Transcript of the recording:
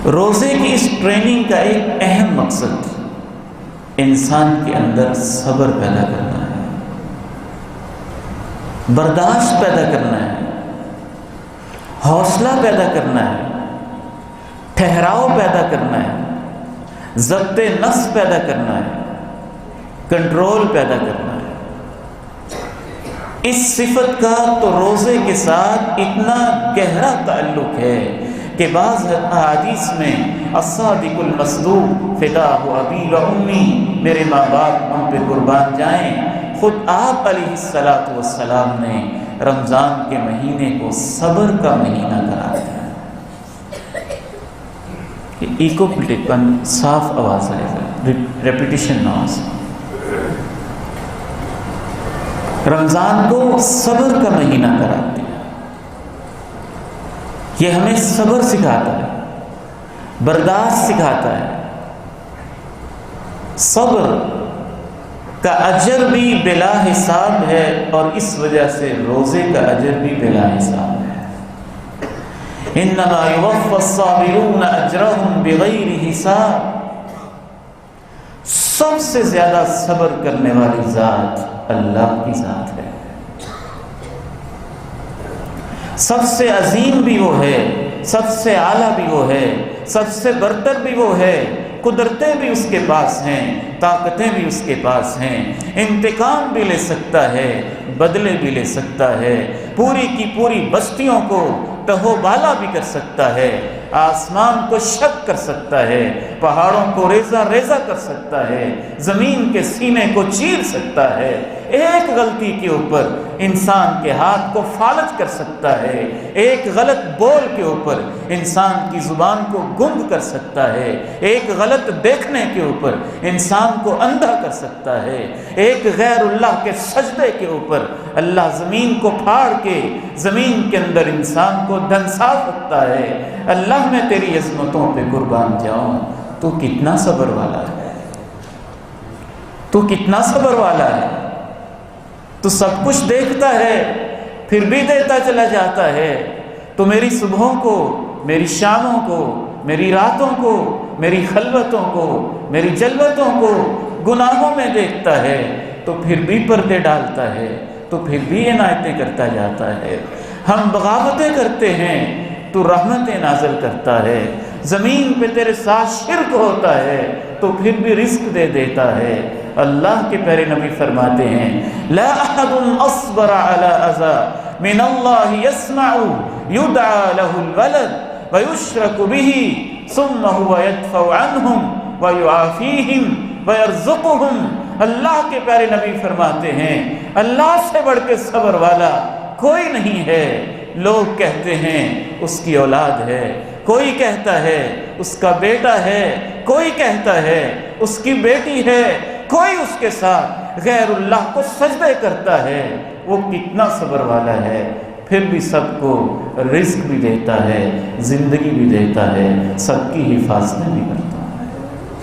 روزے کی اس ٹریننگ کا ایک اہم مقصد انسان کے اندر صبر پیدا کرنا ہے، برداشت پیدا کرنا ہے، حوصلہ پیدا کرنا ہے، ٹھہراؤ پیدا کرنا ہے، ضبط نفس پیدا کرنا ہے، کنٹرول پیدا کرنا ہے۔ اس صفت کا تو روزے کے ساتھ اتنا گہرا تعلق ہے کہ بعض احادیث میں الصادق المصدوق فداہ ابی و امی، میرے ماں باپ ہم پہ قربان جائیں، خود آپ علیہ السلام نے رمضان کے مہینے کو صبر کا مہینہ قرار دیا۔ ایکو پلیٹن صاف آواز ہے، ریپیٹیشن نواز۔ رمضان کو صبر کا مہینہ قرار دیا۔ یہ ہمیں صبر سکھاتا ہے، برداشت سکھاتا ہے۔ صبر کا اجر بھی بلا حساب ہے، اور اس وجہ سے روزے کا اجر بھی بلا حساب ہے۔ انما یوفی الصابرون اجرهم بغیر حساب۔ سب سے زیادہ صبر کرنے والی ذات اللہ کی ذات ہے۔ سب سے عظیم بھی وہ ہے، سب سے اعلیٰ بھی وہ ہے، سب سے برتر بھی وہ ہے۔ قدرتیں بھی اس کے پاس ہیں، طاقتیں بھی اس کے پاس ہیں، انتقام بھی لے سکتا ہے، بدلے بھی لے سکتا ہے، پوری کی پوری بستیوں کو تہو بالا بھی کر سکتا ہے، آسمان کو شق کر سکتا ہے، پہاڑوں کو ریزہ ریزہ کر سکتا ہے، زمین کے سینے کو چیر سکتا ہے۔ ایک غلطی کے اوپر انسان کے ہاتھ کو فالج کر سکتا ہے، ایک غلط بول کے اوپر انسان کی زبان کو گنگ کر سکتا ہے، ایک غلط دیکھنے کے اوپر انسان کو اندھا کر سکتا ہے، ایک غیر اللہ کے سجدے کے اوپر اللہ زمین کو پھاڑ کے زمین کے اندر انسان کو دھنسا سکتا ہے۔ اللہ میں تیری عظمتوں پہ قربان جاؤں، تو کتنا صبر والا ہے، تو کتنا صبر والا ہے۔ تو سب کچھ دیکھتا ہے پھر بھی دیتا چلا جاتا ہے۔ تو میری صبحوں کو، میری شاموں کو، میری راتوں کو، میری خلوتوں کو، میری جلوتوں کو گناہوں میں دیکھتا ہے، تو پھر بھی پردے ڈالتا ہے، تو پھر بھی عنایتیں کرتا جاتا ہے۔ ہم بغاوتیں کرتے ہیں تو رحمتیں نازل کرتا ہے۔ زمین پہ تیرے ساتھ شرک ہوتا ہے تو پھر بھی رزق دے دیتا ہے۔ اللہ کے پیارے نبی فرماتے ہیں لا احد اصبر على اذى من اللہ يسمع يدعى له الولد ويشرك به ثم هو يدفع عنهم ويعافيهم ويرزقهم۔ اللہ کے پیارے نبی فرماتے ہیں اللہ سے بڑھ کے صبر والا کوئی نہیں ہے۔ لوگ کہتے ہیں اس کی اولاد ہے، کوئی کہتا ہے اس کا بیٹا ہے، کوئی کہتا ہے اس کی بیٹی ہے، کوئی اس کے ساتھ غیر اللہ کو سجدے کرتا ہے۔ وہ کتنا صبر والا ہے، پھر بھی سب کو رزق بھی دیتا ہے، زندگی بھی دیتا ہے، سب کی حفاظت بھی کرتا ہے۔